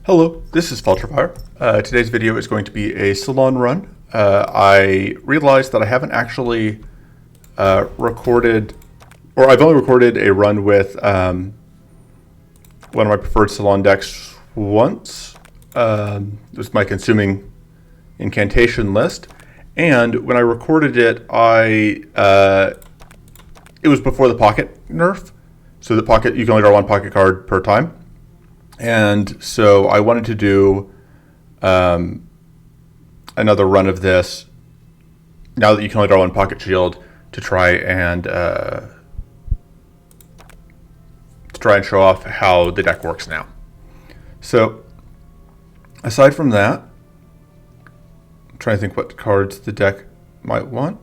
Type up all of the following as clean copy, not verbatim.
Hello, this is Vulturefire. Today's video is going to be a Silan run. I realized that I haven't actually recorded, or I've only recorded a run with one of my preferred Silan decks once. It was my consuming Incantation list, and when I recorded it, it was before the pocket nerf, so the pocket, you can only draw one pocket card per time. And so I wanted to do another run of this, now that you can only draw one pocket shield, to try and show off how the deck works now. So aside from that, I'm trying to think what cards the deck might want.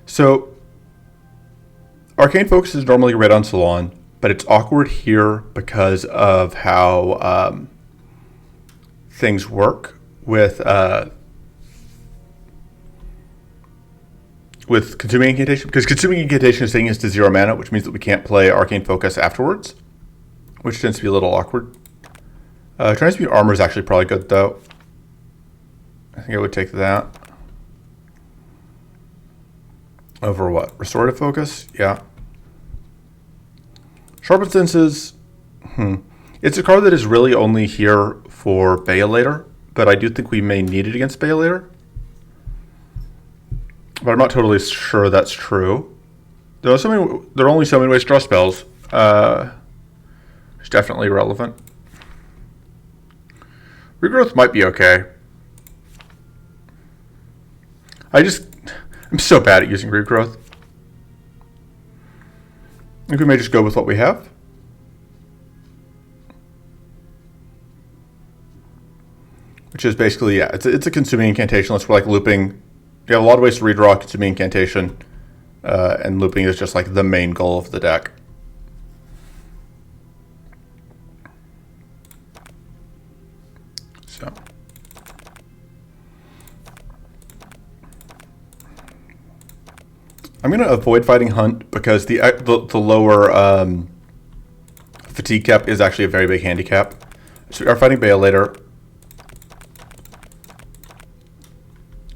So Arcane Focus is normally red on Silan, but it's awkward here because of how things work with consuming Incantation. Because consuming Incantation is taking us to 0 mana, which means that we can't play Arcane Focus afterwards, which tends to be a little awkward. Transmute Armor is actually probably good, though. I think I would take that over what? Restorative Focus? Yeah. Sharpened Senses, it's a card that is really only here for Baelator, but I do think we may need it against Baelator. But I'm not totally sure that's true. There are only so many ways to draw spells. It's definitely relevant. Regrowth might be okay. I'm so bad at using Regrowth. I think we may just go with what we have. Which is basically, yeah, it's a consuming incantation list. We're like looping. You have a lot of ways to redraw consuming incantation, and looping is just like the main goal of the deck. So I'm going to avoid fighting Hunt because the lower fatigue cap is actually a very big handicap. So we are fighting Baelator.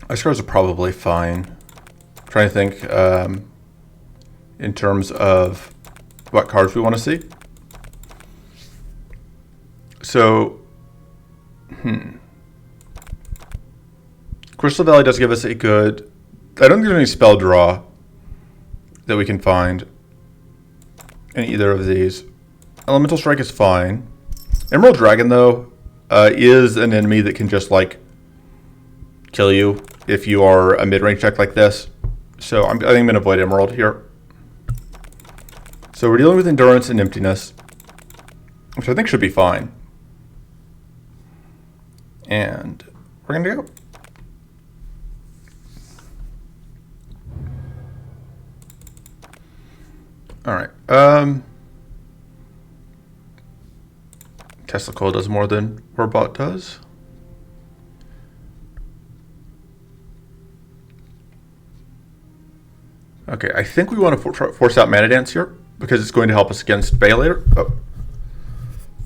Ice cards are probably fine. I'm trying to think in terms of what cards we want to see. So, Crystal Valley does give us a good... I don't think there's any spell draw that we can find in either of these. Elemental Strike is fine. Emerald Dragon, though, is an enemy that can just, like, kill you if you are a mid-range deck like this. So I think I'm going to avoid Emerald here. So we're dealing with Endurance and Emptiness, which I think should be fine. And we're going to go. All right. Tesla Coil does more than Warbot does. Okay, I think we want to force out Mana Dance here because it's going to help us against Baelator. Oh.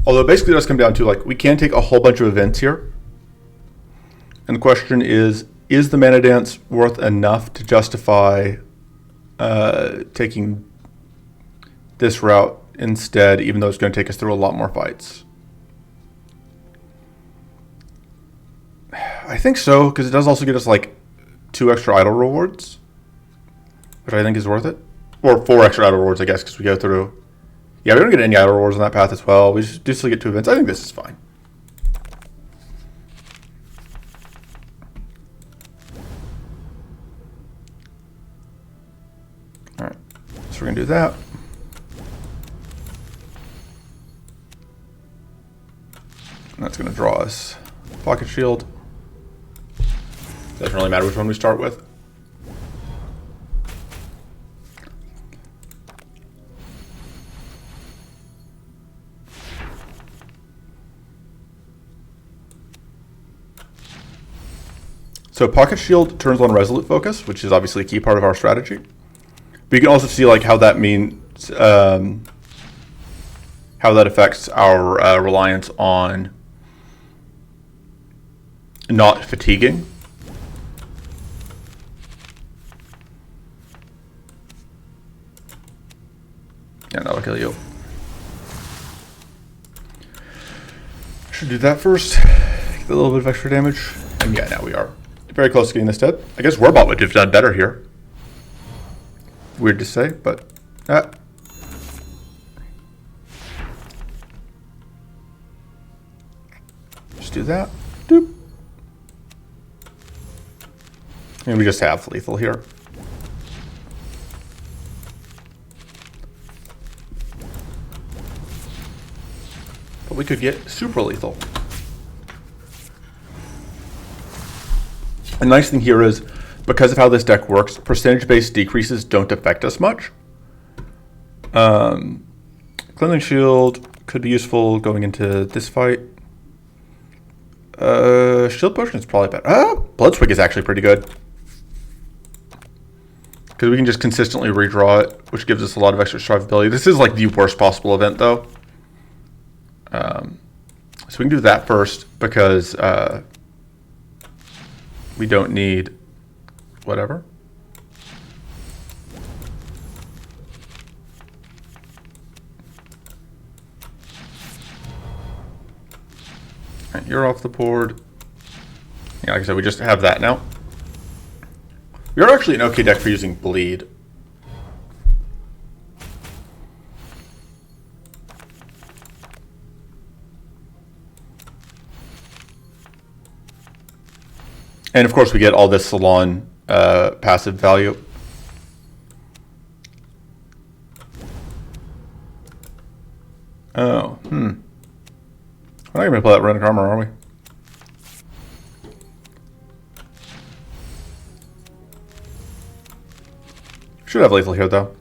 Although basically it does come down to, like, we can take a whole bunch of events here. And the question is the Mana Dance worth enough to justify taking this route instead, even though it's going to take us through a lot more fights? I think so, because it does also get us like 2 extra idol rewards, which I think is worth it. Or 4 extra idol rewards, I guess, because we go through... Yeah, we don't get any idol rewards on that path as well. We just do still get 2 events. I think this is fine. Alright, so we're going to do that. And that's going to draw us Pocket Shield. Doesn't really matter which one we start with. So Pocket Shield turns on Resolute Focus, which is obviously a key part of our strategy. But you can also see like how that means, how that affects our reliance on not fatiguing. Yeah, that'll kill you. Should do that first. Get a little bit of extra damage. And yeah, now we are very close to getting this dead. I guess Warbot would have done better here. Weird to say, but... Just do that. Doop. And we just have lethal here. But we could get super lethal. The nice thing here is, because of how this deck works, percentage-based decreases don't affect us much. Cleansing Shield could be useful going into this fight. Shield Potion is probably better. Bloodswig is actually pretty good. Because we can just consistently redraw it, which gives us a lot of extra survivability. This is like the worst possible event, though. So we can do that first, because we don't need whatever. Alright, you're off the board. Yeah, like I said, we just have that now. We are actually an okay deck for using bleed. And of course we get all this Silan passive value. Oh, We're not going to play that Runic Armor, are we? Should have lethal here, though.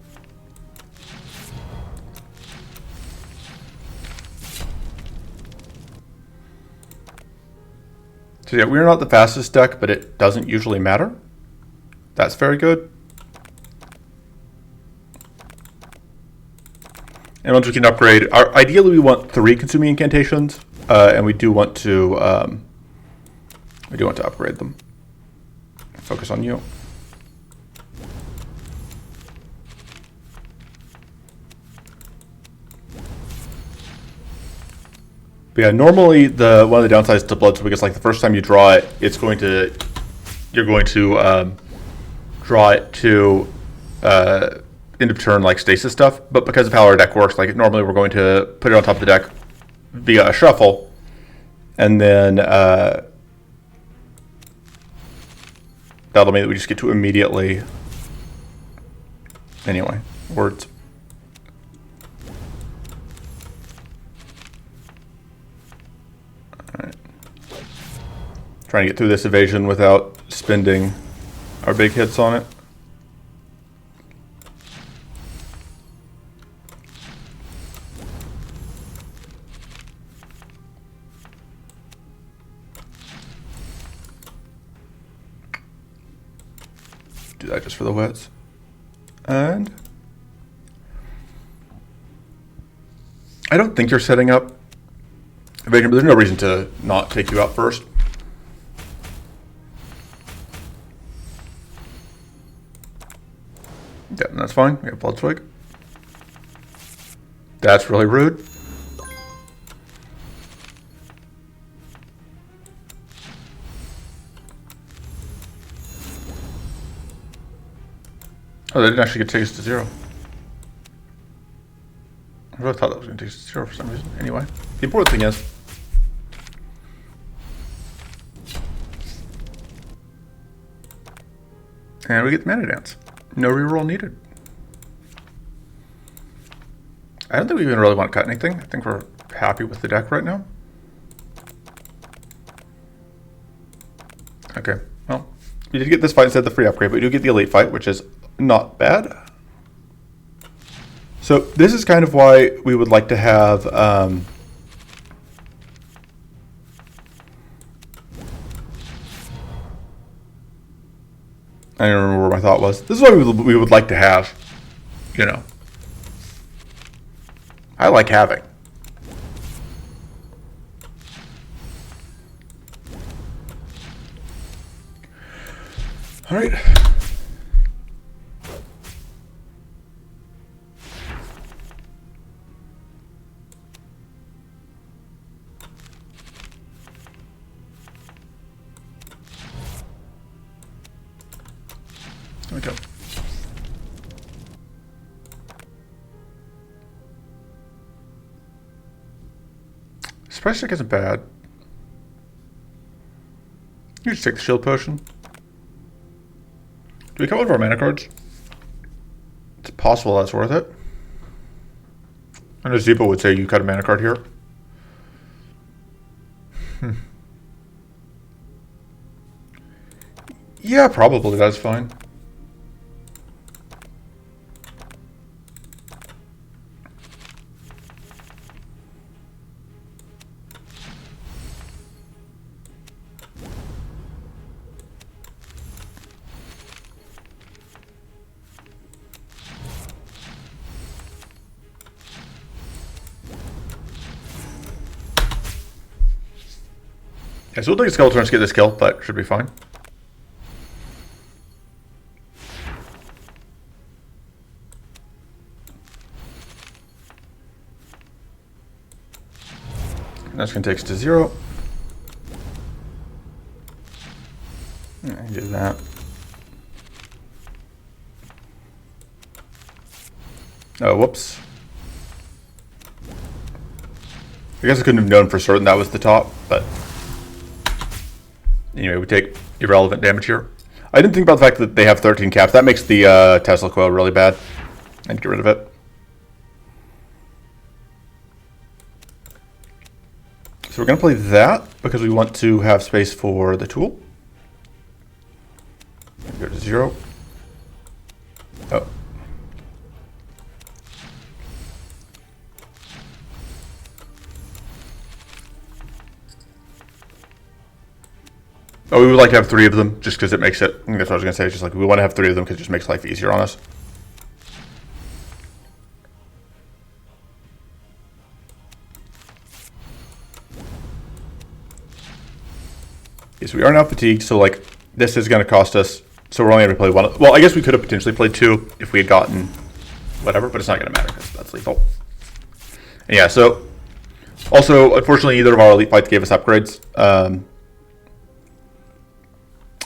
So yeah, we're not the fastest deck, but it doesn't usually matter. That's very good. And once we can upgrade, ideally we want 3 consuming incantations, and we do want to upgrade them. Focus on you. But yeah, normally one of the downsides to Bloodswig is like the first time you draw it, you're going to draw it to end of turn like stasis stuff. But because of how our deck works, like normally we're going to put it on top of the deck via a shuffle, and then that'll mean that we just get to immediately. Anyway, words. Trying to get through this evasion without spending our big hits on it. Do that just for the wets. And I don't think you're setting up evasion, but there's no reason to not take you out first. Yeah, that's fine. We have Bloodswig. That's really rude. Oh, they didn't actually get takes to 0. I really thought that was going to take us to 0 for some reason. Anyway, the important thing is and we get the Mana Dance. No reroll needed. I don't think we even really want to cut anything. I think we're happy with the deck right now. Okay, well, we did get this fight instead of the free upgrade, but we do get the elite fight, which is not bad. So this is kind of why we would like to have I don't remember where my thought was. This is what we would like to have, you know. I like having. All right. There we go. Surprise check isn't bad. You just take the shield potion. Do we cut one of our mana cards? It's possible that's worth it. I know Zeepo would say you cut a mana card here. Yeah, probably. That's fine. Yeah, so we'll take a Skeleton to get this kill, but should be fine. And that's going to take us to 0. Yeah, do that. Oh, whoops. I guess I couldn't have known for certain that was the top, but anyway, we take irrelevant damage here. I didn't think about the fact that they have 13 caps. That makes the Tesla coil really bad. I need to get rid of it. So we're going to play that because we want to have space for the tool. Go to 0. Oh. Oh, we would like to have 3 of them just because it makes it, I think that's what I was going to say, it's just like we want to have 3 of them because it just makes life easier on us. Yes, we are now fatigued, so like this is going to cost us, so we're only going to play 1. Well, I guess we could have potentially played 2 if we had gotten whatever, but it's not going to matter because that's lethal. And yeah, so also, unfortunately, either of our elite fights gave us upgrades.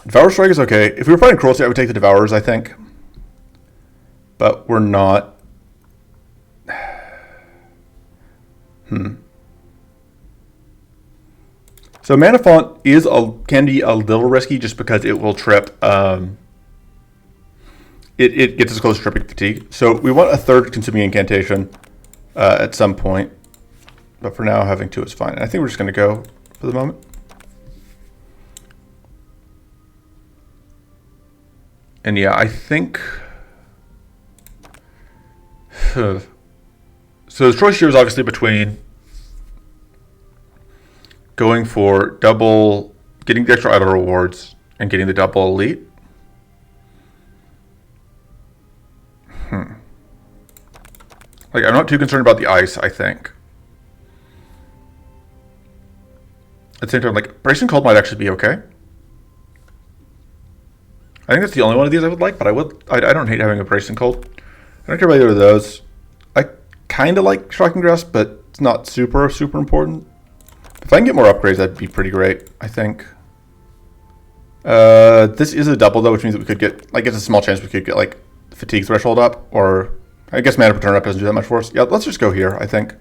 Devour Strike is okay. If we were fighting Cruelty, I would take the Devourers, I think. But we're not. So Mana Font can be a little risky just because it will trip. It gets us close to tripping Fatigue. So we want a 3rd consuming Incantation at some point. But for now, having 2 is fine. And I think we're just going to go for the moment. And yeah, I think. So the choice here is obviously between going for getting the extra idol rewards and getting the double elite. Like, I'm not too concerned about the ice, I think. At the same time, like, Bracing Cold might actually be okay. I think that's the only one of these I would like, but I don't hate having a Bracing Cold. I don't care about either of those. I kind of like Shocking Grasp, but it's not super, super important. If I can get more upgrades, that'd be pretty great, I think. This is a double, though, which means that we could get, like, it's a small chance we could get, like, Fatigue Threshold up, or I guess Mana per turn up doesn't do that much for us. Yeah, let's just go here, I think.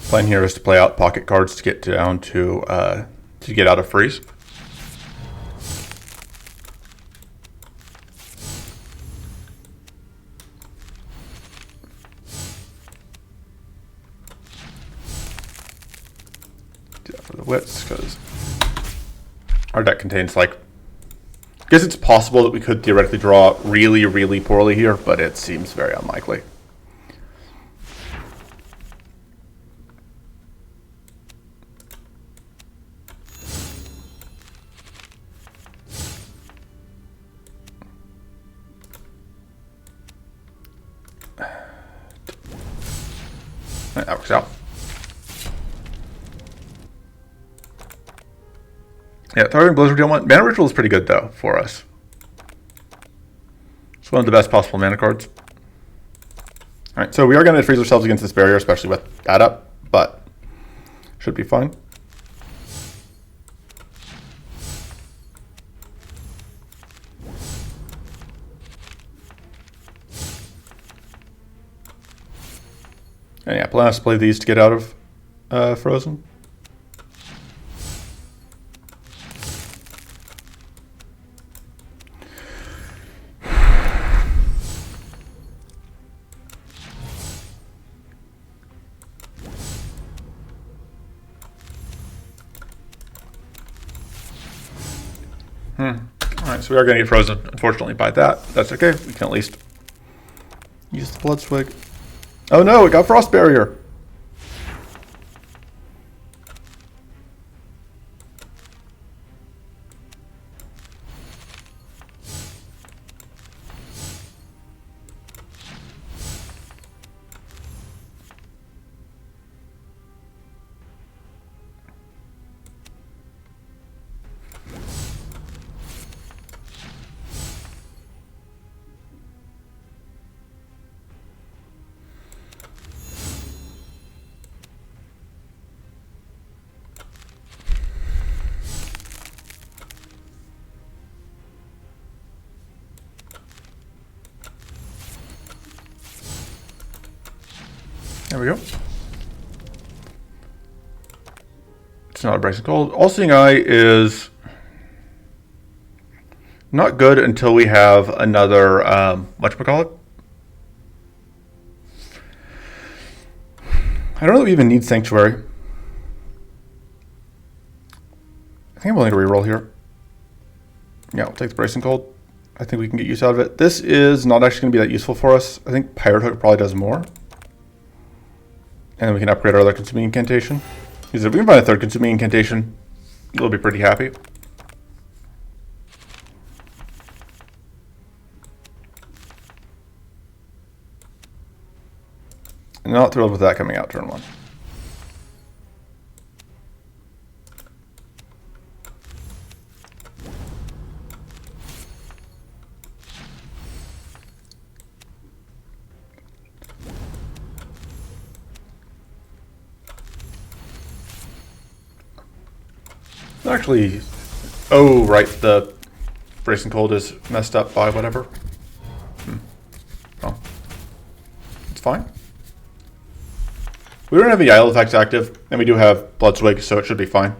Plan here is to play out pocket cards to get down to get out of freeze. Do that for the wits because our deck contains like guess it's possible that we could theoretically draw really, really poorly here, but it seems very unlikely. That works out. Yeah, Thriving Blizzard don't want. Mana Ritual is pretty good though for us. It's one of the best possible mana cards. Alright, so we are going to freeze ourselves against this barrier, especially with that up, but should be fine. And yeah, plan us to play these to get out of Frozen. Alright, so we are going to get frozen, unfortunately, by that. That's okay. We can at least use the Blood Swig. Oh no, it got Frost Barrier. There we go. It's not a Bracing Cold. All-Seeing Eye is not good until we have another, whatchamacallit? I don't know that we even need Sanctuary. I think I'm willing to reroll here. Yeah, we'll take the Bracing Cold. I think we can get use out of it. This is not actually going to be that useful for us. I think Pirate Hook probably does more. And then we can upgrade our other Consuming Incantation. Because if we can find a third Consuming Incantation, we'll be pretty happy. I'm not thrilled with that coming out turn 1. Actually, oh right, the Bracing Cold is messed up by whatever. Oh, it's fine. We don't have any idle effects active, and we do have Blood Swig, so it should be fine.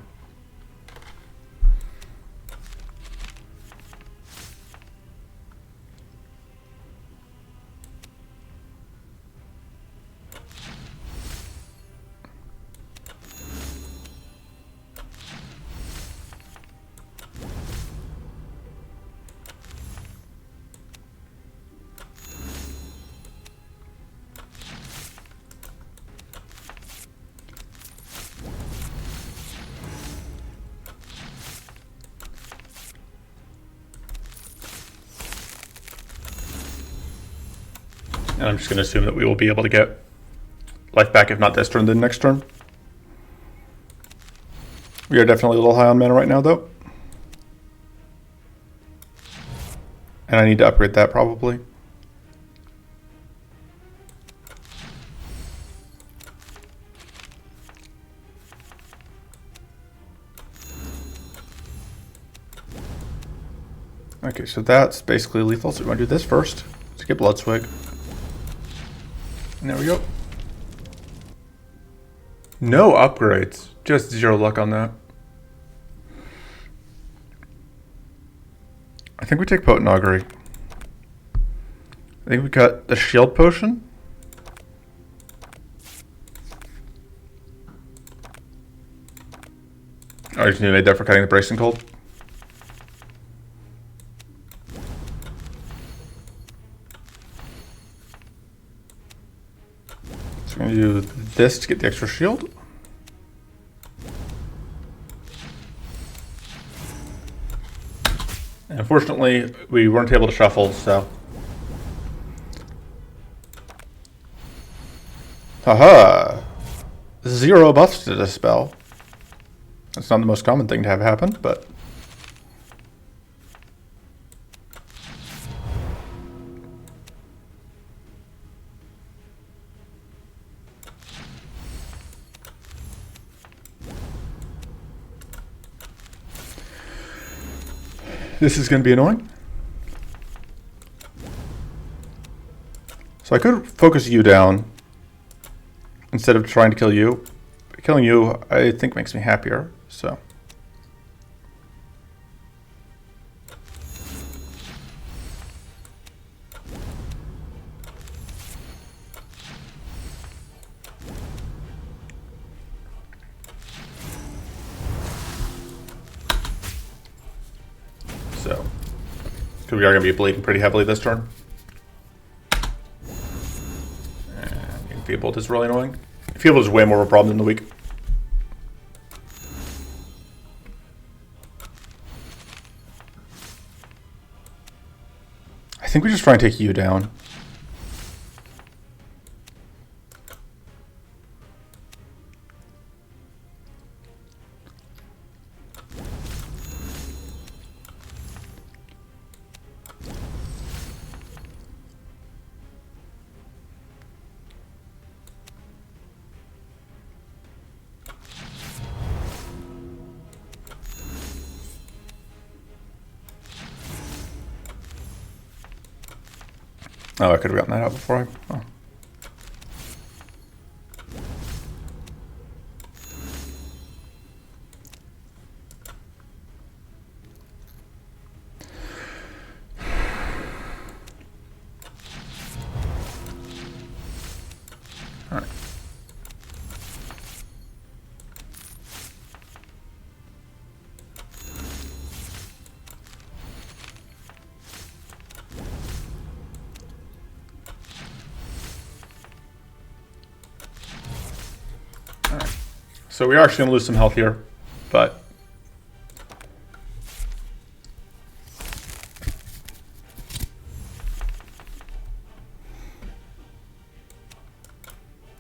And I'm just going to assume that we will be able to get life back, if not this turn, then next turn. We are definitely a little high on mana right now, though. And I need to upgrade that, probably. Okay, so that's basically lethal, so we want to do this first. Let's get Blood Swig. And there we go. No upgrades. Just 0 luck on that. I think we take Potent Augury. I think we got the Shield Potion. Oh, you just need to make that for cutting the Bracing Cold. do this to get the extra shield. And unfortunately, we weren't able to shuffle, so. Haha! 0 buffs to this spell. That's not the most common thing to have happen, but. This is going to be annoying. So I could focus you down instead of trying to kill you. Killing you, I think, makes me happier, so. So, because we are going to be bleeding pretty heavily this turn. And Enfeebled is really annoying. Enfeebled is way more of a problem than the weak. I think we just try and take you down. Oh, I could have gotten that out before I... Oh. All right. So we are actually going to lose some health here, but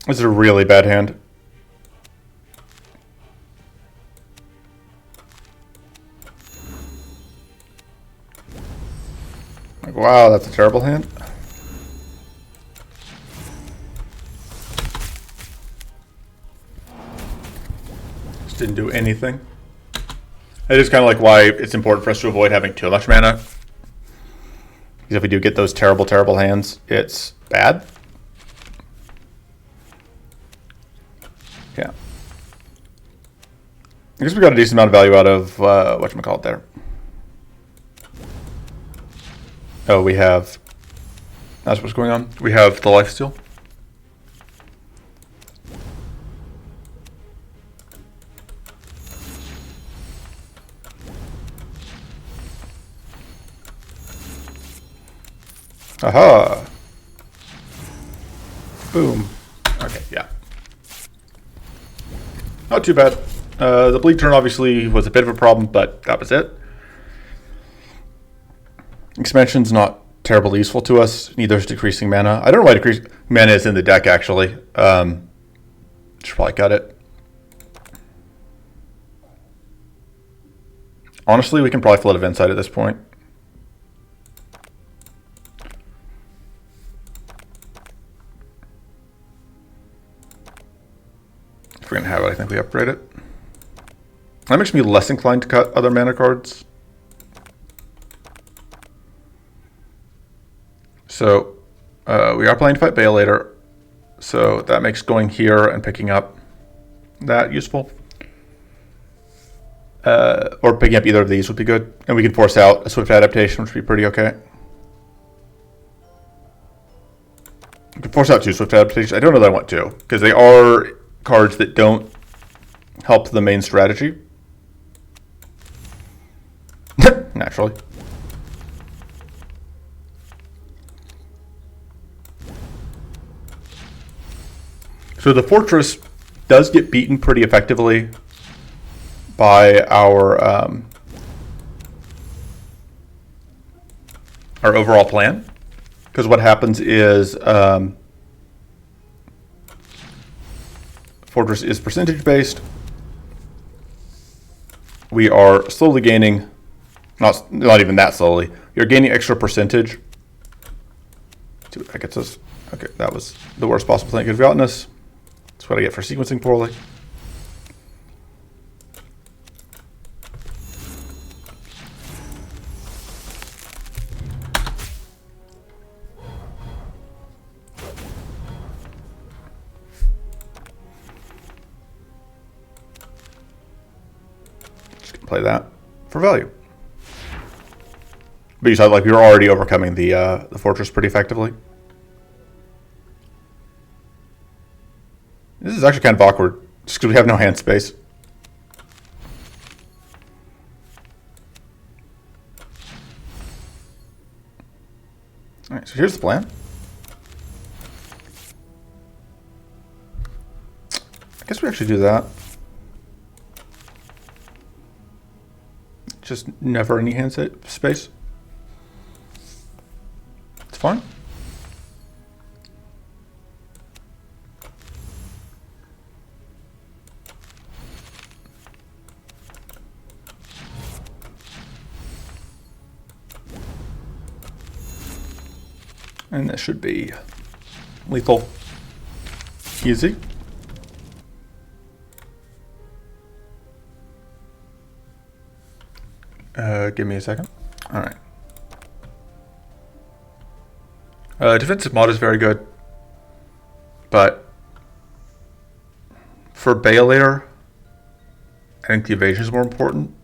this is a really bad hand. Like, wow, that's a terrible hand. Didn't do anything. It is kind of like why it's important for us to avoid having too much mana. Because if we do get those terrible, terrible hands, it's bad. Yeah. I guess we got a decent amount of value out of whatchamacallit there. Oh, we have... That's what's going on. We have the lifesteal. Aha! Boom. Okay, yeah. Not too bad. The bleed turn obviously was a bit of a problem, but that was it. Expansion's not terribly useful to us. Neither is decreasing mana. I don't know why decreasing mana is in the deck, actually. Should probably cut it. Honestly, we can probably float of Insight at this point. If we're going to have it, I think we upgrade it. That makes me less inclined to cut other mana cards. So, we are playing to fight Bale later. So that makes going here and picking up that useful. Or picking up either of these would be good. And we can force out a Swift Adaptation, which would be pretty okay. We can force out 2 Swift Adaptations. I don't know that I want to, because they are cards that don't help the main strategy. Naturally. So the fortress does get beaten pretty effectively by our overall plan, because what happens is fortress is percentage based. We are slowly gaining, not even that slowly. You're gaining extra percentage. See what that gets us. Okay, that was the worst possible thing it could have gotten us. That's what I get for sequencing poorly. Just gonna play that for value. But you saw, like, we were already overcoming the fortress pretty effectively. This is actually kind of awkward, just because we have no hand space. All right, so here's the plan. I guess we actually do that. Just never any hand space. It's fine. And this should be lethal. Easy. Give me a second. All right. Defensive mod is very good, but for Baelator, I think the evasion is more important.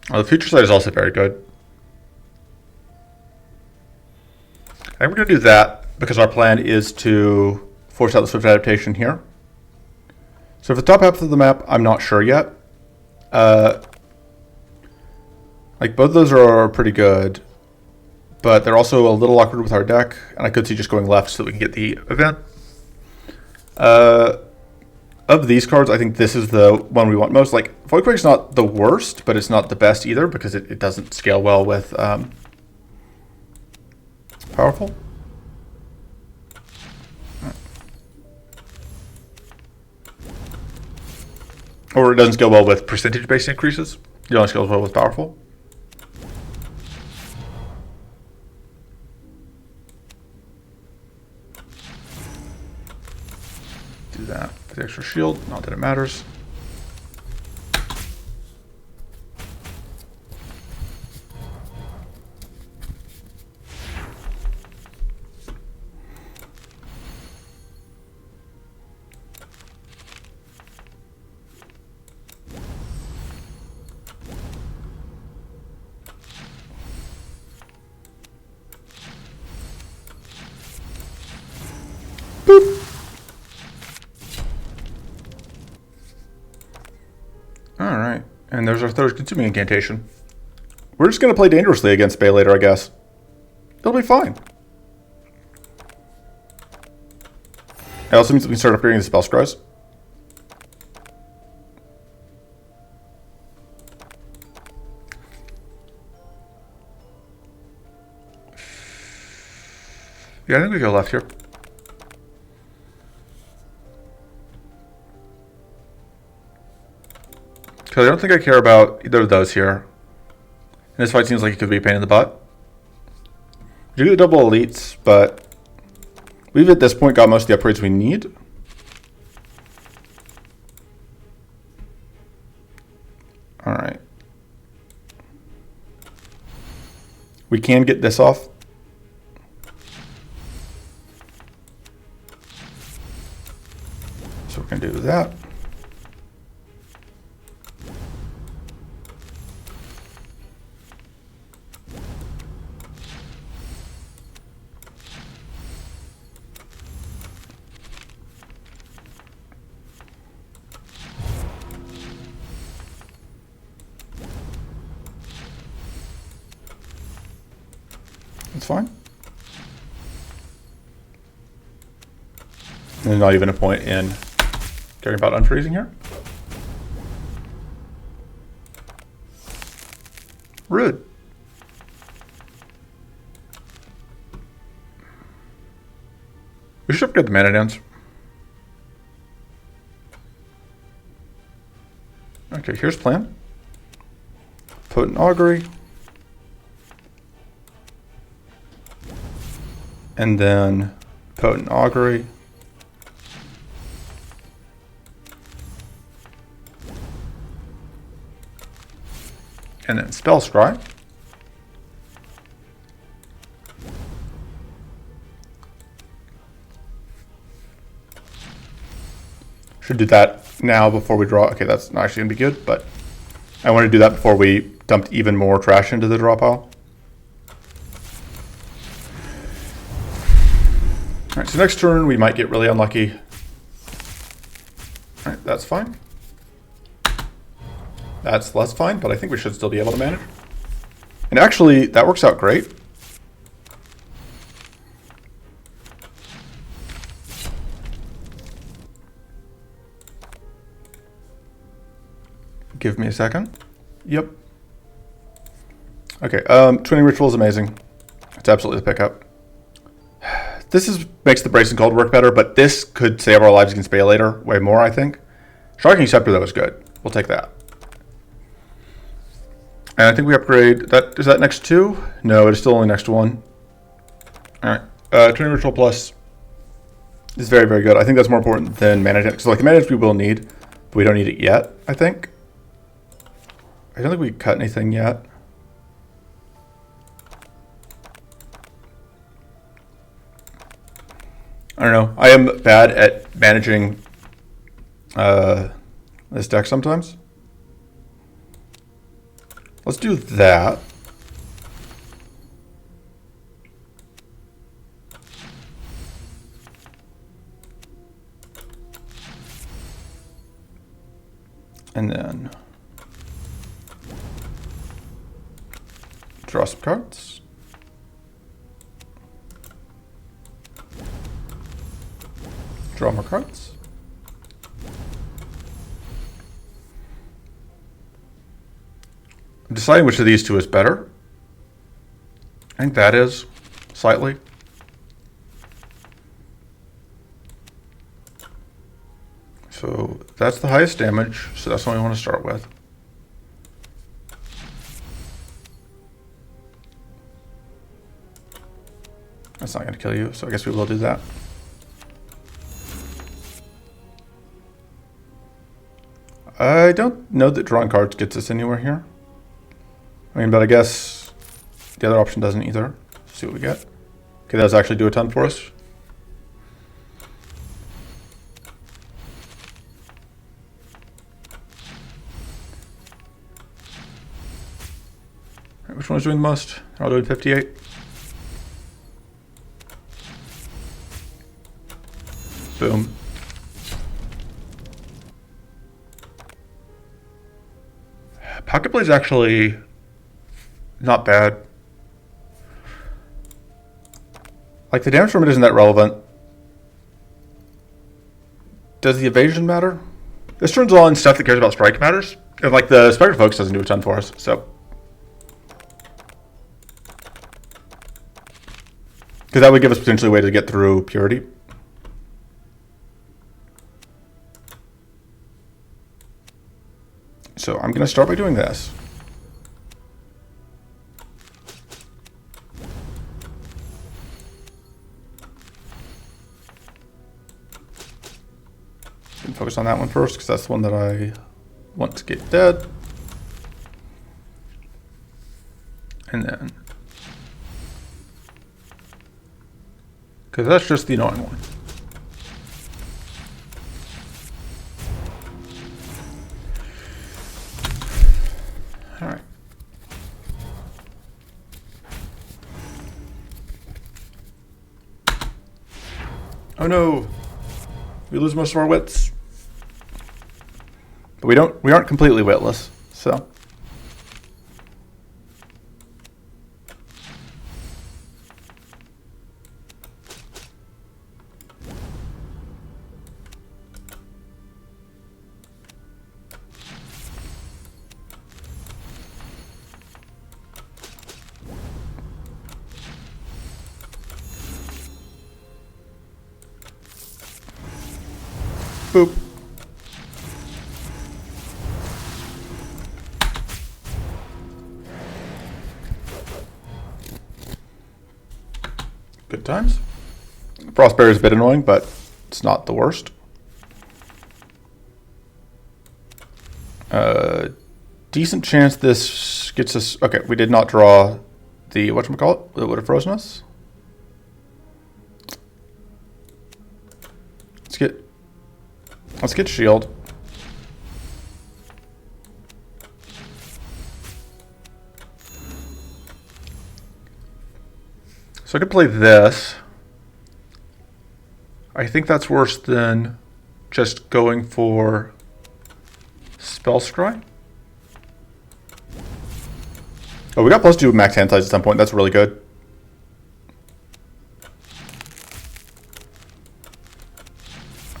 The future sight is also very good. I think we're going to do that because our plan is to force out the swift adaptation here. So for the top half of the map, I'm not sure yet. Like, both of those are pretty good, but they're also a little awkward with our deck, and I could see just going left so that we can get the event. Of these cards, I think this is the one we want most. Like, Voidquake's not the worst, but it's not the best either because it doesn't scale well with powerful. Or it doesn't scale well with percentage-based increases. It only scales well with powerful. Do that for the extra shield, not that it matters. Boop. All right, and there's our third consuming incantation. We're just gonna play dangerously against Baelator, I guess. It'll be fine. It also means we can start upgrading the spell scries. Yeah, I think we go left here. Because I don't think I care about either of those here. And this fight seems like it could be a pain in the butt. We do the double elites, but we've at this point got most of the upgrades we need. Alright. We can get this off. So we're going to do that. That's fine. And there's not even a point in caring about unfreezing here. Rude. We should upgrade the mana dance. Okay, here's plan. Potent Augury. And then Potent Augury. And then Spell Scry. Should do that now before we draw. Okay, that's not actually going to be good, but I want to do that before we dumped even more trash into the draw pile. All right, so next turn we might get really unlucky. All right, that's fine. That's less fine, but I think we should still be able to manage. And actually, that works out great. Give me a second. Yep. Okay, Twinning Ritual is amazing. It's absolutely the pickup. This makes the Bracing Cold work better, but this could save our lives against Bale later way more, I think. Striking Scepter, though, is good. We'll take that. And I think we upgrade that. Is that next 2? No, it is still only next 1. All right. Twinning Ritual Plus is very, very good. I think that's more important than Mana Dance. So, like, the Mana Dance we will need, but we don't need it yet, I think. I don't think we cut anything yet. I don't know. I am bad at managing this deck sometimes. Let's do that. And then draw some cards. Draw more cards. I'm deciding which of these two is better. I think that is, slightly. So that's the highest damage, so that's what we want to start with. That's not going to kill you, so I guess we will do that. I don't know that drawing cards gets us anywhere here. I mean, but I guess the other option doesn't either. Let's see what we get. Okay, that does actually do a ton for us. All right, which one is doing the most? I'll do 58. Boom. Pocket Blade's actually not bad. Like, the damage from it isn't that relevant. Does the evasion matter? This turns on stuff that cares about strike matters. And like the Spectre Focus doesn't do a ton for us, so. Because that would give us potentially a way to get through Purity. So I'm going to start by doing this. Focus on that one first, because that's the one that I want to get dead. And then, because that's just the annoying one. All right. Oh no, we lose most of our wits. But we aren't completely witless, so. Boop. Good times. Frostbear is a bit annoying, but it's not the worst. Decent chance this gets us... Okay, we did not draw the... whatchamacallit? That would have frozen us. Let's get shield. So I could play this. I think that's worse than just going for Spell Scry. Oh, we got +2 max hand size at some point. That's really good.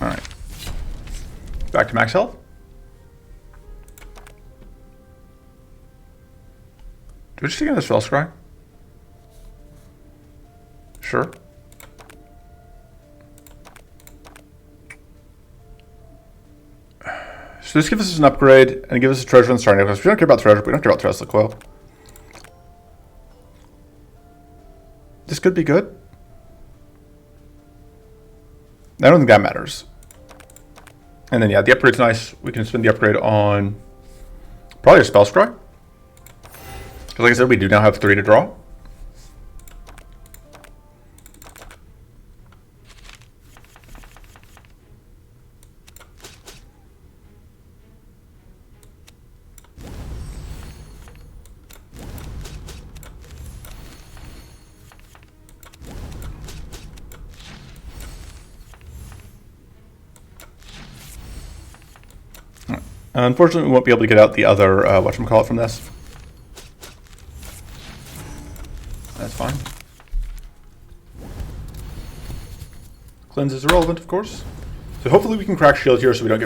Alright. Back to max health. Do we just take another Spell Scry? Sure. So this gives us an upgrade and give us a treasure and starting necklace. We don't care about treasure, but we don't care about Tesla Coil. This could be good. I don't think that matters. And then yeah, the upgrade's nice. We can spend the upgrade on probably a Spell Scry. Because like I said, we do now have 3 to draw. Unfortunately, we won't be able to get out the other whatchamacallit from this. That's fine. Cleanse is irrelevant, of course. So hopefully we can crack shield here, so we don't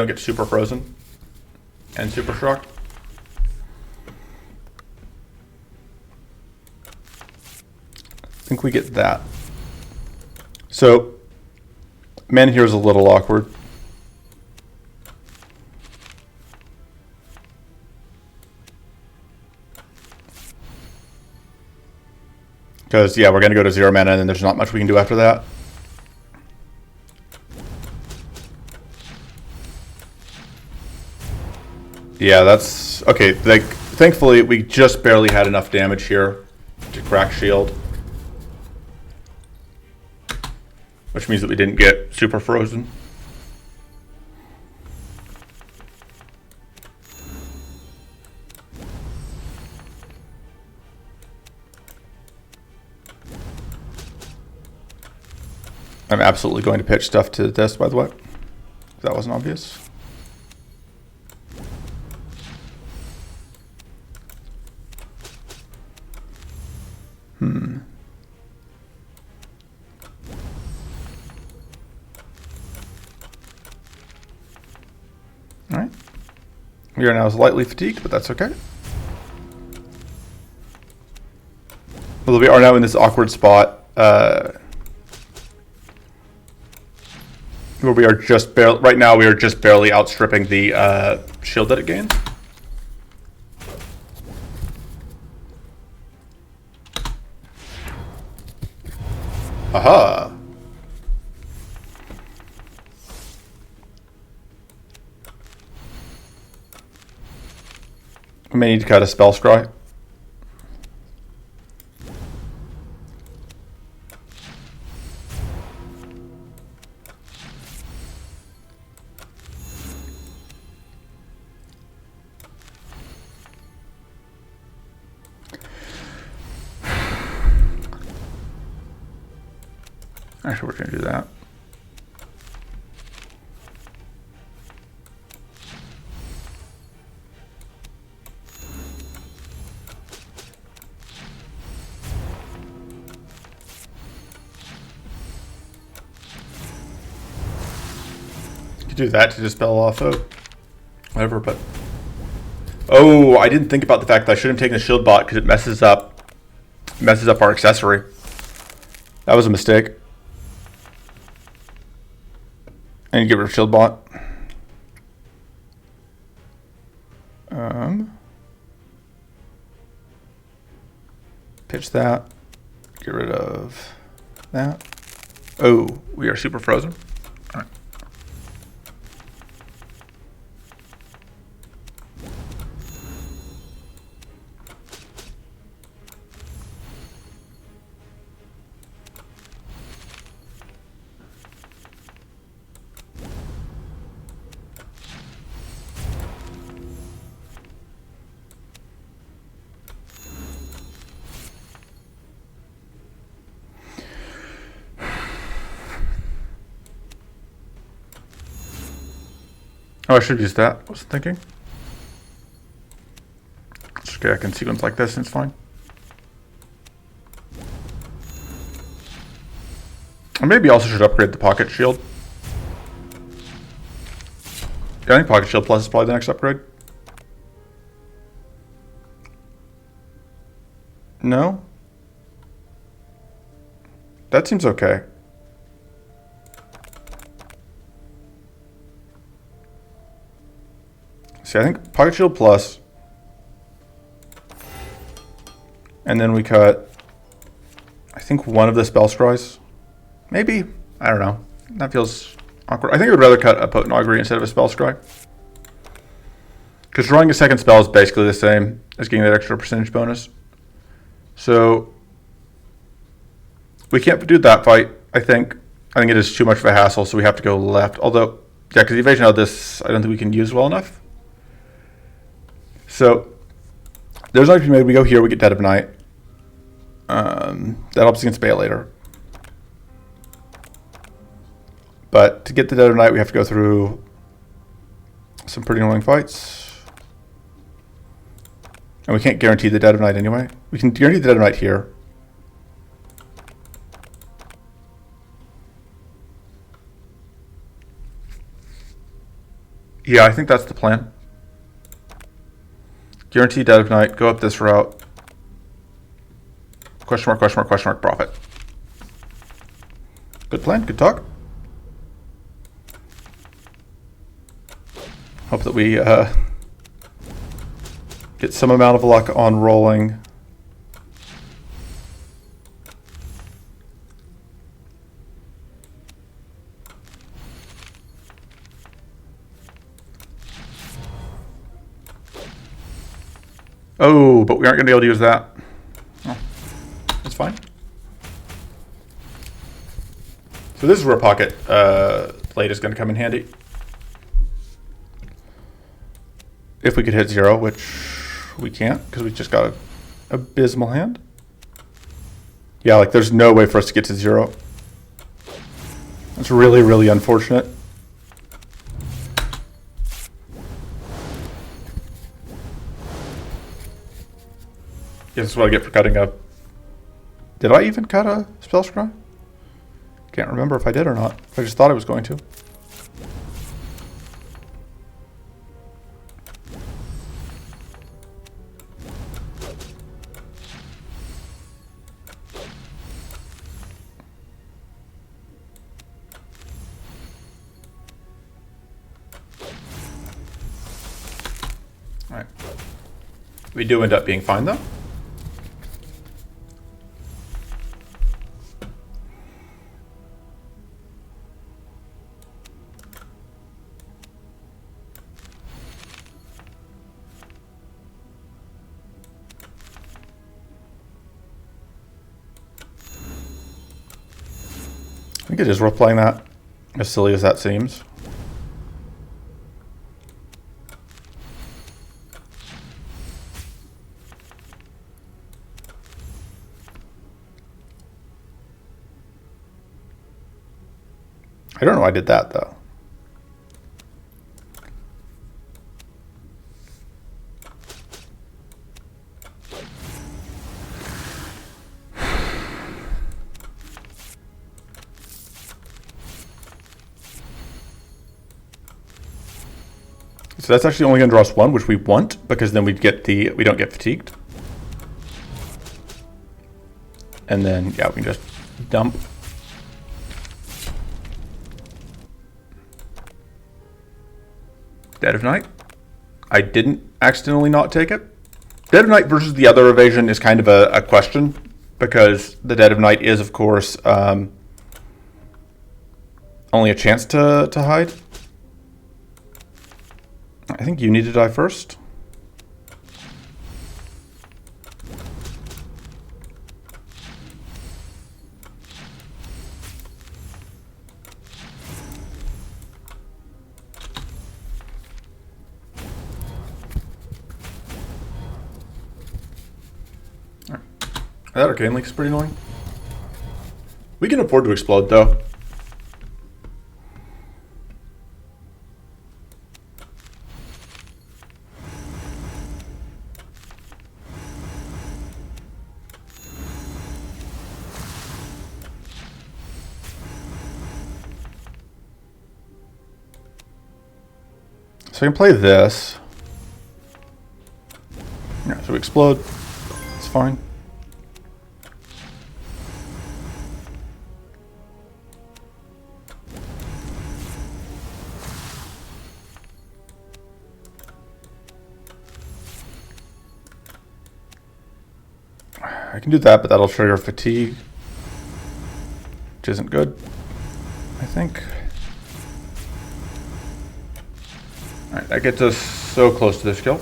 get super frozen and super shocked. I think we get that. So mana here is a little awkward. Because, yeah, we're going to go to 0 mana, and then there's not much we can do after that. Yeah, that's... Okay, like, thankfully, we just barely had enough damage here to crack shield. Which means that we didn't get super frozen. I'm absolutely going to pitch stuff to this, by the way. If that wasn't obvious. Alright. We are now slightly fatigued, but that's okay. Well, we are now in this awkward spot. Where we are just barely, right now we are just barely outstripping the shield that it gains. Aha! We may need to cut a Spell Scry. Actually, we're going to do that. You could do that to dispel off of whatever, but... Oh, I didn't think about the fact that I should have taken the shield bot because it messes up our accessory. That was a mistake. And you get rid of shield bot. Pitch that. Get rid of that. Oh, we are super frozen. All right. Oh, I should use that. I was thinking. It's okay, I can sequence like this and it's fine. I maybe also should upgrade the pocket shield. Yeah, I think pocket shield plus is probably the next upgrade. No? That seems okay. See, I think pocket shield plus. And then we cut, I think, one of the spell scries. Maybe. I don't know. That feels awkward. I think I would rather cut a potent augury instead of a spell scry. Because drawing a second spell is basically the same as getting that extra percentage bonus. So we can't do that fight, I think. I think it is too much of a hassle, so we have to go left. Although, yeah, because the evasion out of this, I don't think we can use well enough. So there's an argument made. We go here, we get Dead of Night. That helps against Bale later. But to get the Dead of Night, we have to go through some pretty annoying fights. And we can't guarantee the Dead of Night anyway. We can guarantee the Dead of Night here. Yeah, I think that's the plan. Guarantee Dead of Night, go up this route. Question mark, question mark, question mark, profit. Good plan, good talk. Hope that we get some amount of luck on rolling. Oh, but we aren't going to be able to use that. Oh, that's fine. So this is where pocket blade is going to come in handy. If we could hit 0, which we can't because we just got an abysmal hand. Yeah, like there's no way for us to get to 0. That's really, really unfortunate. Yeah, this is what I get for cutting a... Did I even cut a spell scry? Can't remember if I did or not. I just thought I was going to. All right. We do end up being fine though. I think it is worth playing that, as silly as that seems. I don't know why I did that, though. So that's actually only going to draw us 1, which we want, because then we don't get fatigued. And then, yeah, we can just dump. Dead of Night. I didn't accidentally not take it. Dead of Night versus the other evasion is kind of a question, because the Dead of Night is, of course, only a chance to hide. I think you need to die first. That arcane link is pretty annoying. We can afford to explode, though. So I can play this. Yeah, so we explode. It's fine. I can do that, but that'll trigger fatigue, which isn't good, I think. Alright, that gets us so close to this kill.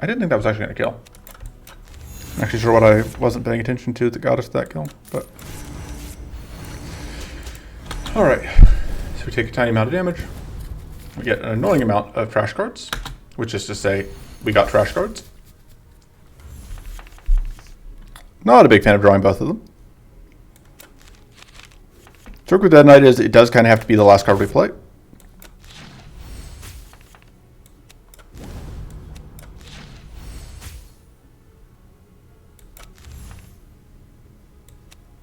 I didn't think that was actually going to kill. I'm actually sure what I wasn't paying attention to that got us that kill, but... Alright, so we take a tiny amount of damage. We get an annoying amount of trash cards, which is to say, we got trash cards. Not a big fan of drawing both of them. Trick with Dead Knight is it does kind of have to be the last card we play.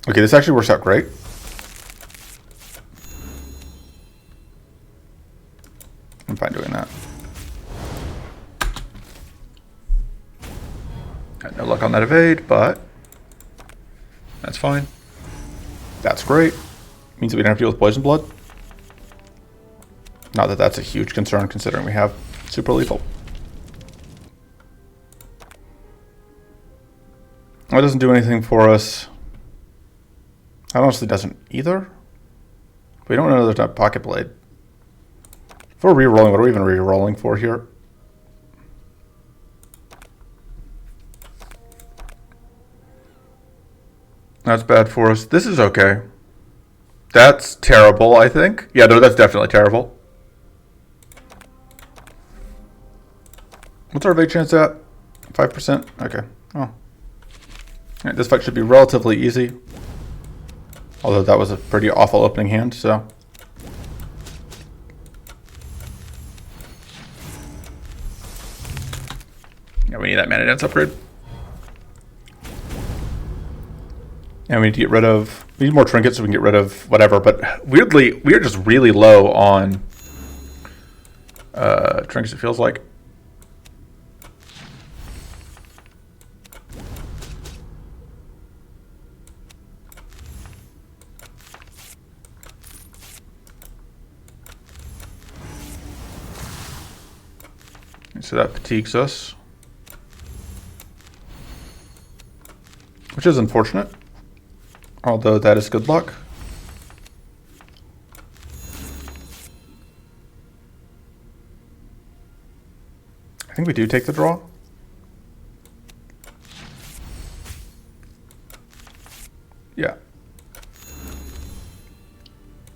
Okay, this actually works out great. I'm fine doing that. Got no luck on that evade, but that's fine. That's great. Means that we don't have to deal with poison blood. Not that that's a huge concern considering we have super lethal. That doesn't do anything for us. That honestly doesn't either. We don't know another pocket blade. If we're re-rolling, what are we even re-rolling for here? That's bad for us. This is okay. That's terrible, I think. Yeah, no, that's definitely terrible. What's our evade chance at? 5%? Okay. Oh. All right, this fight should be relatively easy. Although that was a pretty awful opening hand, so. Yeah, we need that mana dance upgrade. And we need to get rid of, we need more trinkets so we can get rid of whatever, but weirdly, we are just really low on trinkets, it feels like. So that fatigues us, which is unfortunate. Although that is good luck. I think we do take the draw. Yeah.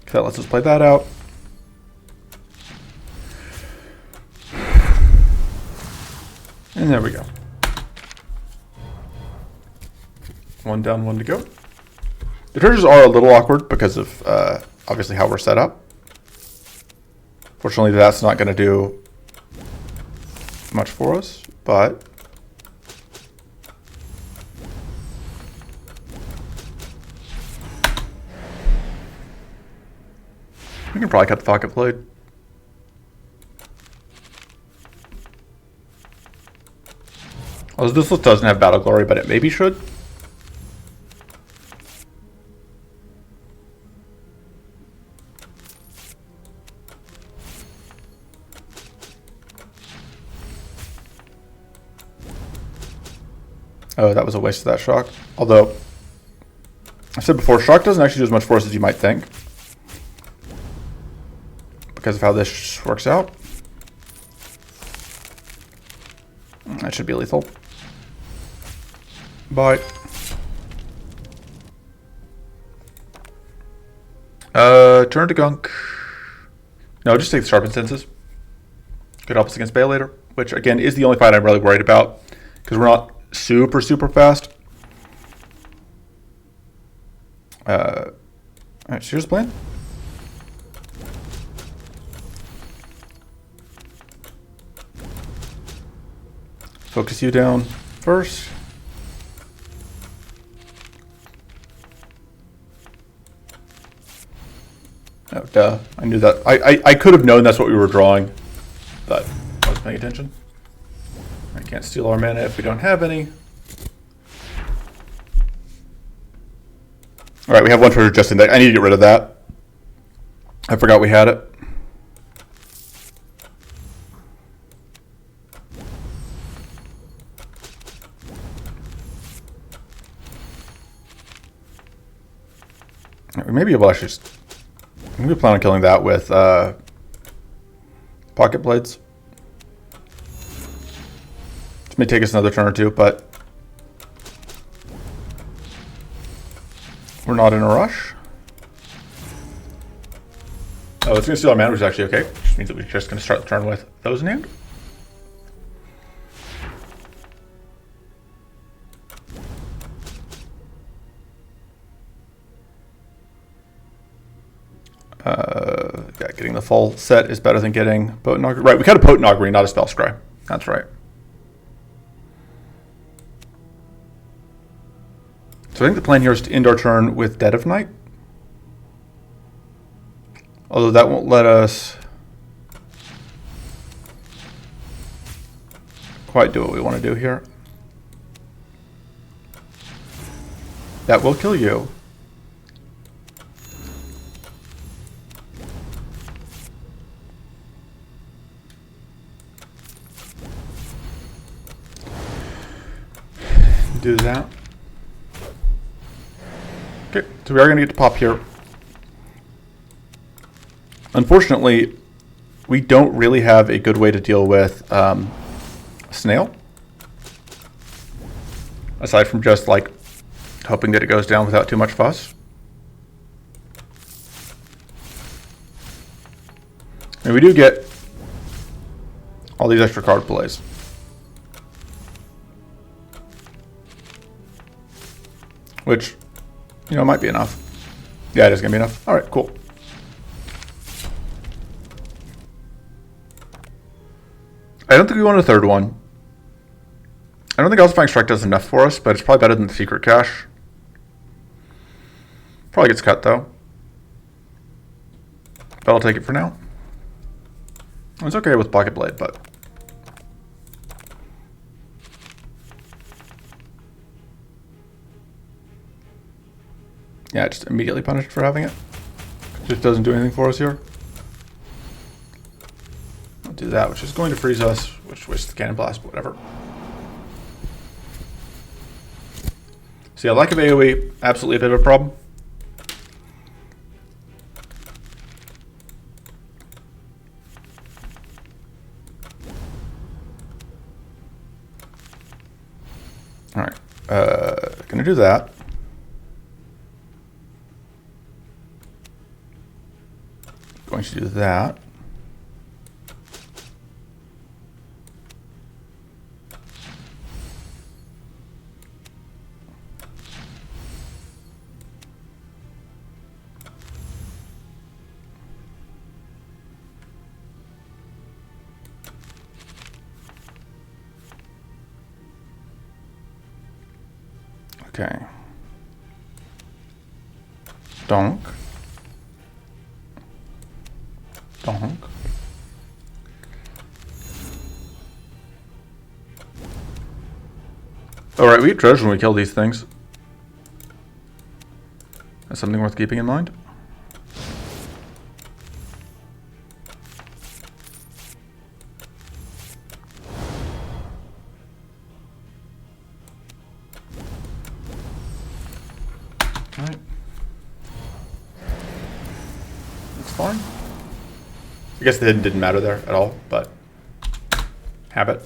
Okay, let's just play that out. And there we go. One down, one to go. The treasures are a little awkward because of obviously how we're set up. Fortunately, that's not going to do much for us, but we can probably cut the pocket blade. Well, this list doesn't have Battle Glory, but it maybe should. Oh, that was a waste of that shock. Although, I said before, shock doesn't actually do as much for us as you might think. Because of how this works out. That should be lethal. Bye. Turn to gunk. No, just take the sharpened senses. Could help us against Bay later, which again is the only fight I'm really worried about because we're not super fast. Alright, so here's the plan. Focus you down first. Oh, duh. I knew that. I could have known that's what we were drawing, but I was paying attention. I can't steal our mana if we don't have any. Alright, we have one treasure just in deck. I need to get rid of that. I forgot we had it. Maybe we'll actually just... I'm going to plan on killing that with pocket blades. This may take us another turn or two, but we're not in a rush. Oh, it's going to steal our mana, which is actually okay. Which means that we're just going to start the turn with those in hand. Yeah, getting the full set is better than getting Potent Augury. Right, we got a Potent Augury, not a Spell Scry. That's right. So I think the plan here is to end our turn with Dead of Night. Although that won't let us quite do what we want to do here. That will kill you. Do that. Okay, so we are going to get to pop here. Unfortunately, we don't really have a good way to deal with Snail. Aside from just like hoping that it goes down without too much fuss. And we do get all these extra card plays. Which, you know, might be enough. Yeah, it is going to be enough. All right, cool. I don't think we want a third one. I don't think Elspine Strike does enough for us, but it's probably better than the Secret Cache. Probably gets cut, though. But I'll take it for now. It's okay with Pocket Blade, but... yeah, just immediately punished for having it. Just doesn't do anything for us here. I'll do that, which is going to freeze us, which wastes the Cannon Blast, but whatever. So yeah, lack of AoE, absolutely a bit of a problem. Alright, gonna do that. Going to do that. Okay. Donk. Donk. Alright, we get treasure when we kill these things. That's something worth keeping in mind. fine. I guess the hidden didn't matter there at all, but habit.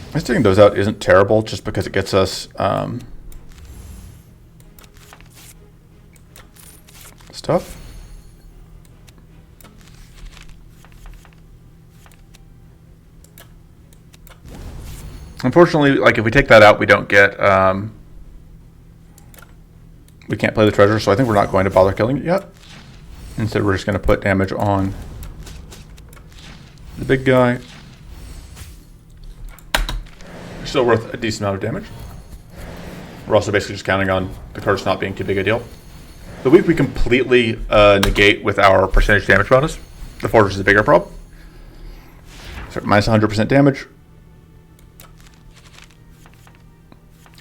I guess taking those out isn't terrible just because it gets us stuff. Unfortunately, like if we take that out, we don't get, we can't play the treasure, so I think we're not going to bother killing it yet. Instead, we're just going to put damage on the big guy. Still worth a decent amount of damage. We're also basically just counting on the cards not being too big a deal. The weak we completely negate with our percentage damage bonus. The fortress is a bigger problem. So minus 100% damage.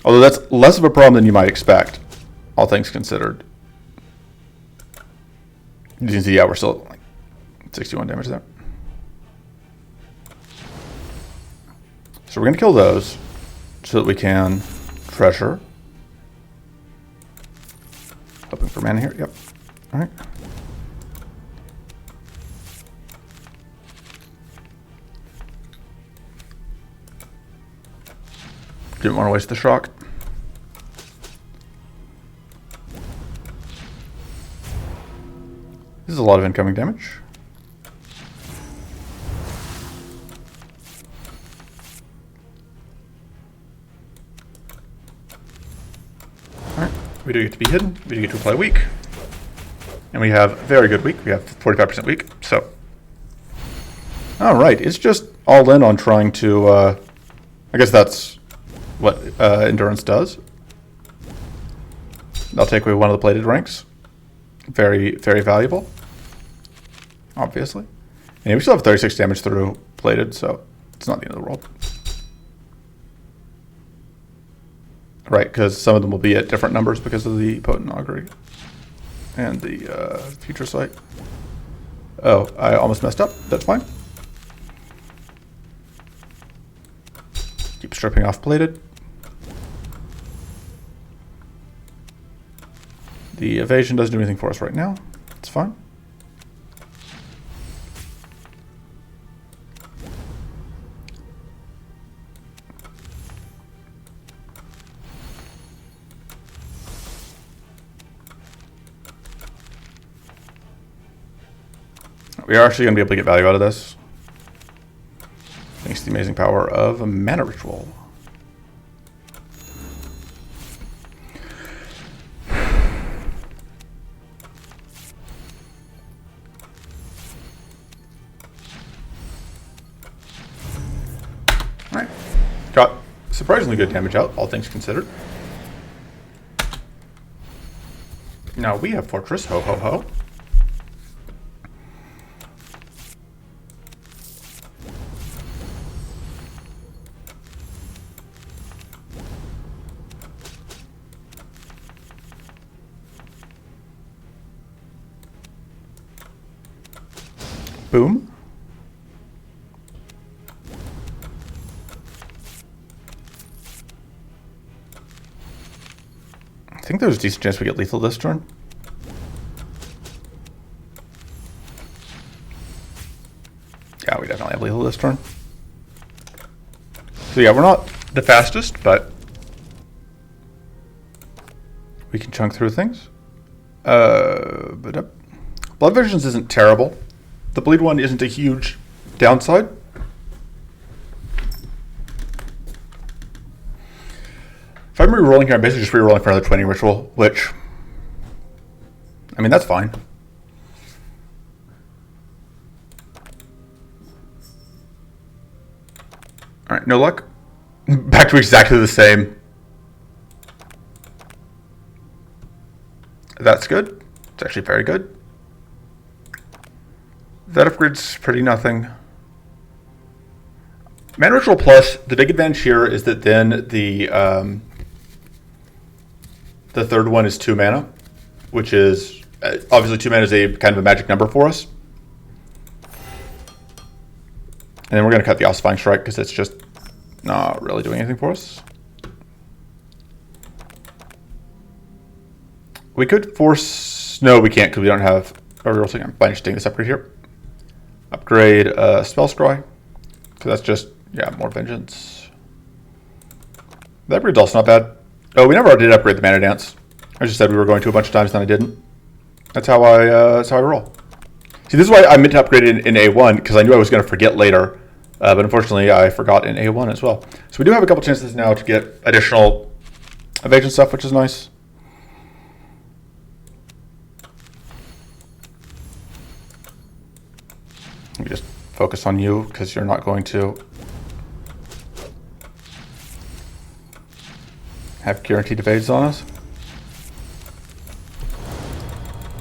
Although that's less of a problem than you might expect, all things considered. You can see, yeah, we're still at like 61 damage there. So we're going to kill those so that we can treasure. Hoping for mana here. Yep. All right. Didn't want to waste the shock. This is a lot of incoming damage. Alright, we do get to be hidden. We do get to apply weak. And we have very good weak. We have 45% weak. So, alright, it's just all in on trying to, I guess that's what endurance does. I'll take away one of the plated ranks. Very, very valuable. Obviously. And we still have 36 damage through plated, so it's not the end of the world. Right, because some of them will be at different numbers because of the potent augury and the future sight. Oh, I almost messed up. That's fine. Keep stripping off plated. The evasion doesn't do anything for us right now. It's fine. We are actually going to be able to get value out of this, thanks to the amazing power of a mana ritual. Alright, got surprisingly good damage out, all things considered. Now we have Fortress, ho ho ho. Boom. I think there's a decent chance we get lethal this turn. Yeah, we definitely have lethal this turn. So yeah, we're not the fastest, but we can chunk through things. Blood Visions isn't terrible. The bleed one isn't a huge downside. If I'm re-rolling here, I'm basically just re-rolling for another 20 ritual, which, I mean, that's fine. All right, no luck. Back to exactly the same. That's good. It's actually very good. That upgrade's pretty nothing. Mana Ritual Plus, the big advantage here is that then the third one is 2 mana, which is, obviously 2 mana is a kind of a magic number for us. And then we're going to cut the ossifying strike because it's just not really doing anything for us. We could force... No, we can't because we don't have a real thing. I'm just this upgrade here. Upgrade Spell Scry. So that's just, yeah, more vengeance. The upgrade's also not bad. Oh, we never did upgrade the Mana Dance. I just said we were going to a bunch of times, then I didn't. That's how I roll. See, this is why I meant to upgrade it in A1, because I knew I was going to forget later. But unfortunately, I forgot in A1 as well. So we do have a couple chances now to get additional evasion stuff, which is nice. Let me just focus on you, because you're not going to have guaranteed evades on us.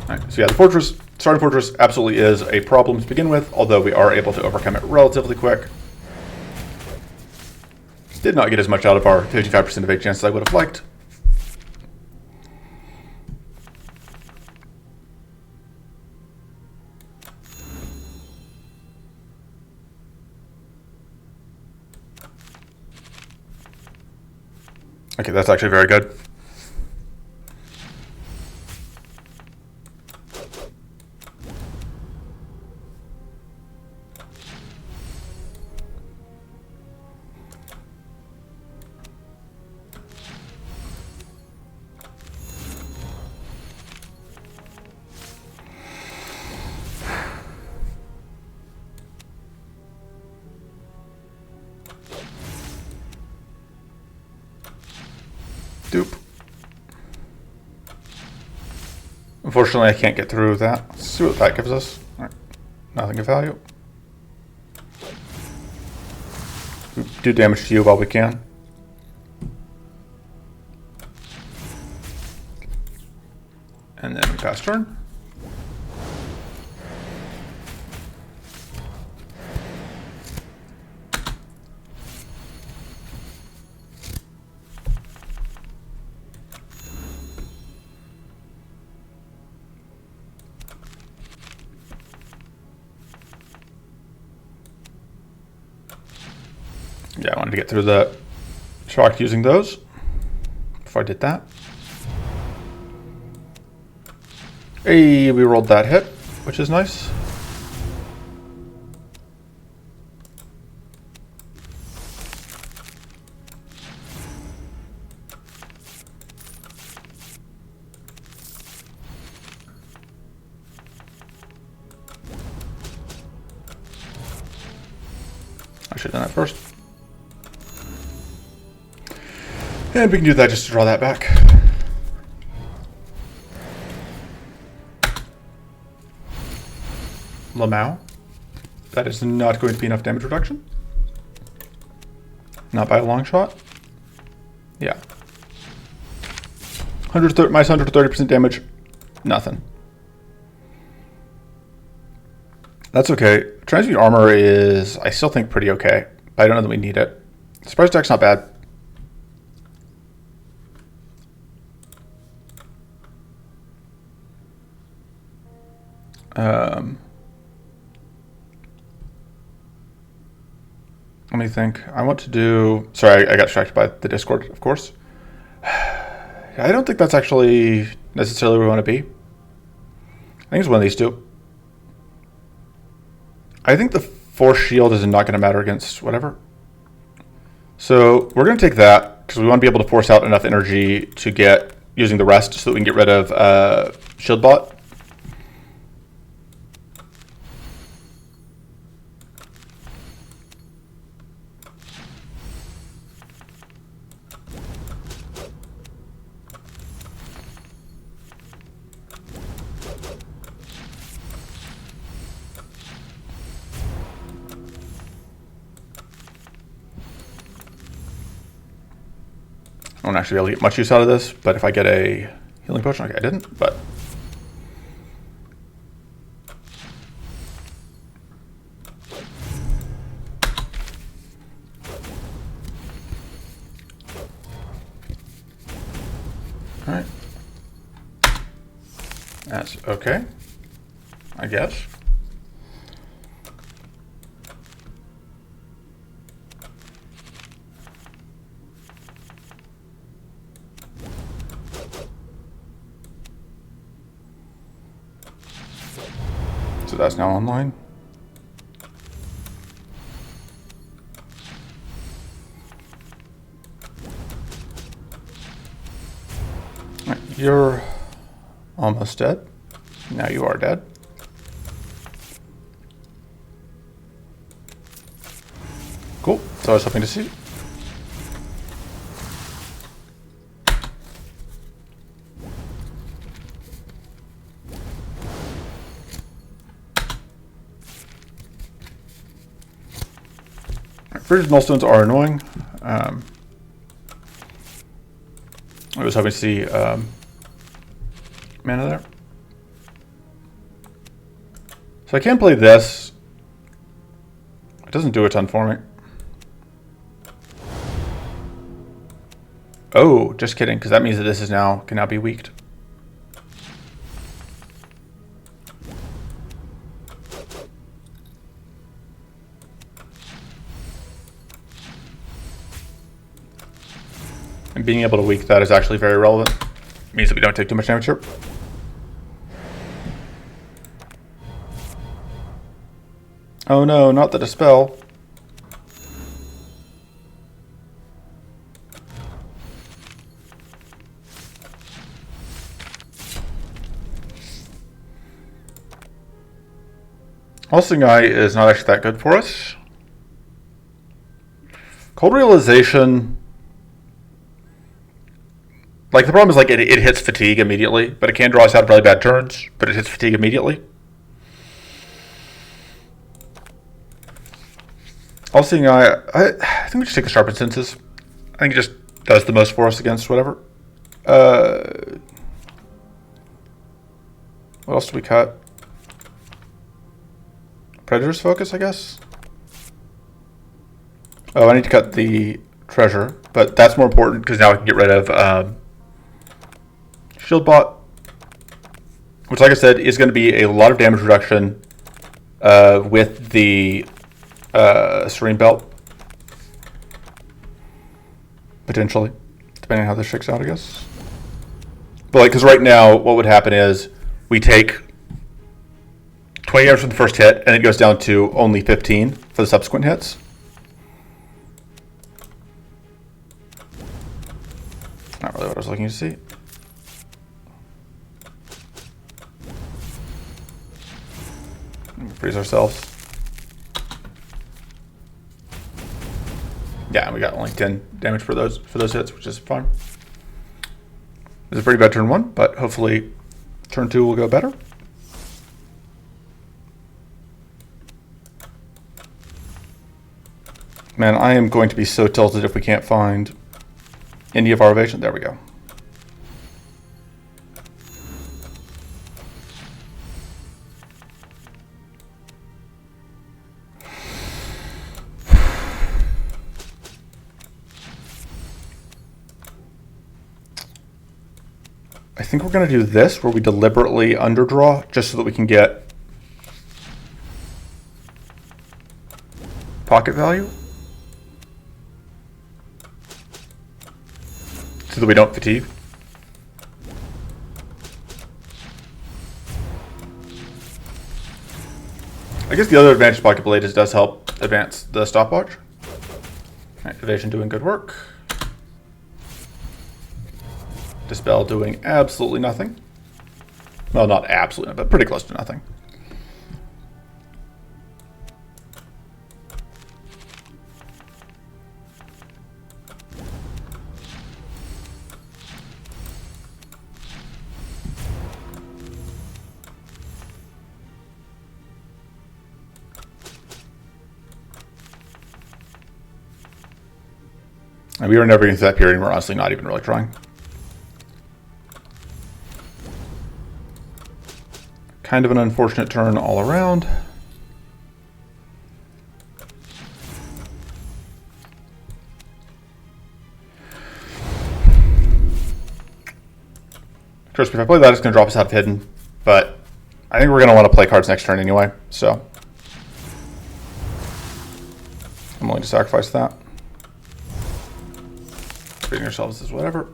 Alright, so yeah, the fortress, starting fortress absolutely is a problem to begin with, although we are able to overcome it relatively quick. Did not get as much out of our 55% evade chance as I would have liked. Okay, that's actually very good. Dupe. Unfortunately, I can't get through that. Let's see what that gives us. All right. Nothing of value. Do damage to you while we can. And then we pass turn. Yeah, I wanted to get through the shock using those before I did that. Hey, we rolled that hit, which is nice. I should have done that first. And we can do that just to draw that back. Lamau. That is not going to be enough damage reduction. Not by a long shot. Yeah. Minus 130% damage. Nothing. That's okay. Transmute armor is, I still think, pretty okay. But I don't know that we need it. Surprise attack's not bad. Let me think. I want to do... Sorry, I got distracted by the Discord, of course. I don't think that's actually necessarily where we want to be. I think it's one of these two. I think the Force Shield is not going to matter against whatever. So we're going to take that, because we want to be able to force out enough energy to get using the rest so that we can get rid of Shield Bot. I won't actually be able to get much use out of this, but if I get a healing potion, okay, I didn't, but... Alright. That's okay, I guess. so that's now online. All right, you're almost dead. Now you are dead. Cool. So I was hoping to see. Fridge nullstones are annoying. I was hoping to see mana there. So I can play this. It doesn't do a ton for me. Oh, just kidding, because that means that this is now can now be weaked. And being able to weak that is actually very relevant. It means that we don't take too much damage here. Oh no, not the dispel. Pulsing Eye is not actually that good for us. Cold Realization, like the problem is like it hits fatigue immediately, but it can draw us out of really bad turns, but it hits fatigue immediately. Pulsing Eye, I think we just take the Sharpened Senses. I think it just does the most for us against whatever. What else do we cut? Predator's Focus, I guess. Oh, I need to cut the treasure, but that's more important because now I can get rid of Shield Bot, which, like I said, is going to be a lot of damage reduction with the Serene Belt, potentially, depending on how this shakes out, I guess. But like, because right now, what would happen is we take 20 damage from the first hit, and it goes down to only 15 for the subsequent hits. Not really what I was looking to see. Freeze ourselves. Yeah, we got only 10 damage for those hits, which is fine. It was a pretty bad turn 1, but hopefully turn 2 will go better. Man, I am going to be so tilted if we can't find any of our evasion. There we go. I think we're going to do this, where we deliberately underdraw, just so that we can get pocket value. So that we don't fatigue. I guess the other advantage of Pocket Blade is it does help advance the stopwatch. Right, evasion doing good work. Dispel doing absolutely nothing. Well, not absolutely, but pretty close to nothing. And we were never into that period, and we're honestly not even really trying. Kind of an unfortunate turn all around. Trust me, if I play that, it's going to drop us out of hidden, but I think we're going to want to play cards next turn anyway, so I'm willing to sacrifice that. Treating ourselves as whatever.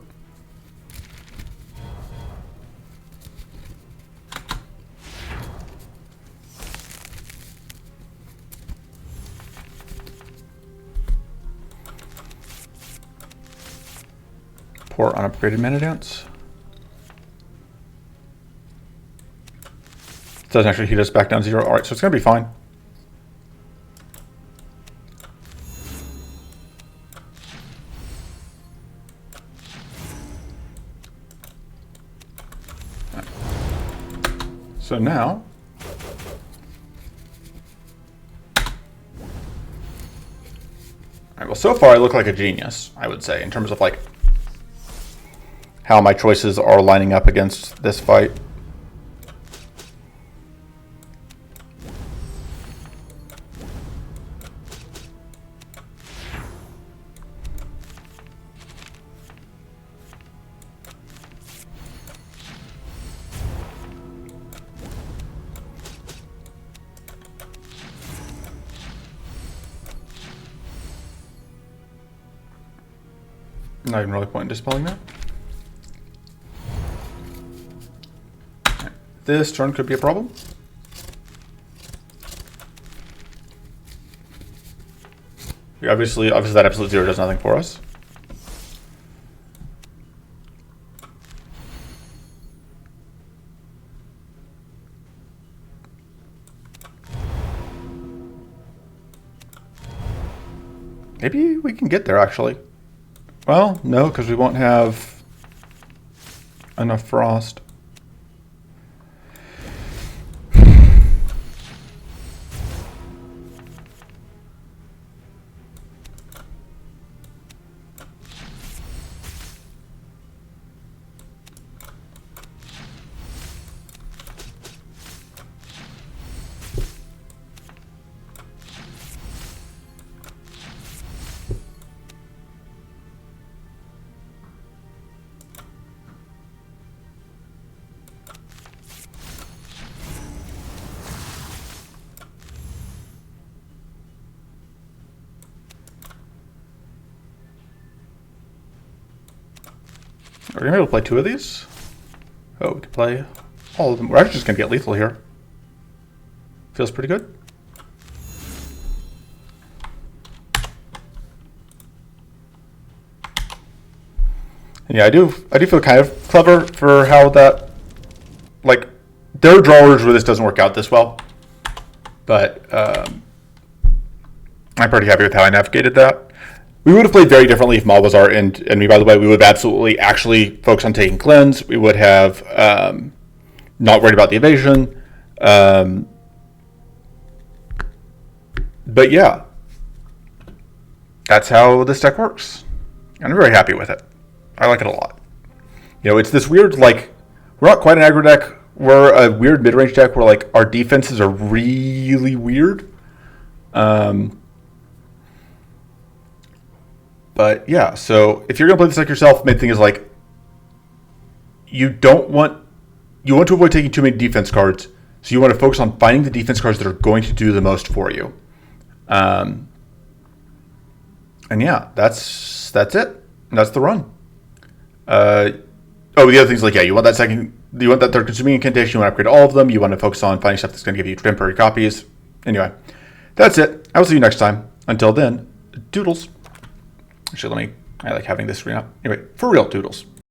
Poor unupgraded mana dance. Doesn't actually heat us back down 0. Alright, so it's going to be fine. Right. So now, alright, well, so far I look like a genius, I would say, in terms of like how my choices are lining up against this fight. Not even really point in dispelling that. Right. This turn could be a problem. Obviously that absolute 0 does nothing for us. Maybe we can get there actually. Well, no, because we won't have enough frost. Are we going to be able to play 2 of these? Oh, we can play all of them. We're actually just going to get lethal here. Feels pretty good. And yeah, I do feel kind of clever for how that, like, there are drawers where this doesn't work out this well. But I'm pretty happy with how I navigated that. We would have played very differently if Maul was our enemy, by the way. We would have absolutely actually focused on taking cleanse. We would have not worried about the evasion. But yeah, that's how this deck works. And I'm very happy with it. I like it a lot. You know, it's this weird, like, we're not quite an aggro deck. We're a weird mid-range deck where, like, our defenses are really weird. But yeah, so if you're going to play this deck yourself, main thing is like, you want to avoid taking too many defense cards. So you want to focus on finding the defense cards that are going to do the most for you. And yeah, that's it. That's the run. The other things like, yeah, you want that third consuming incantation. You want to upgrade all of them. You want to focus on finding stuff that's going to give you temporary copies. Anyway, that's it. I will see you next time. Until then, doodles. Actually, I like having this screen up. Anyway, for real, doodles.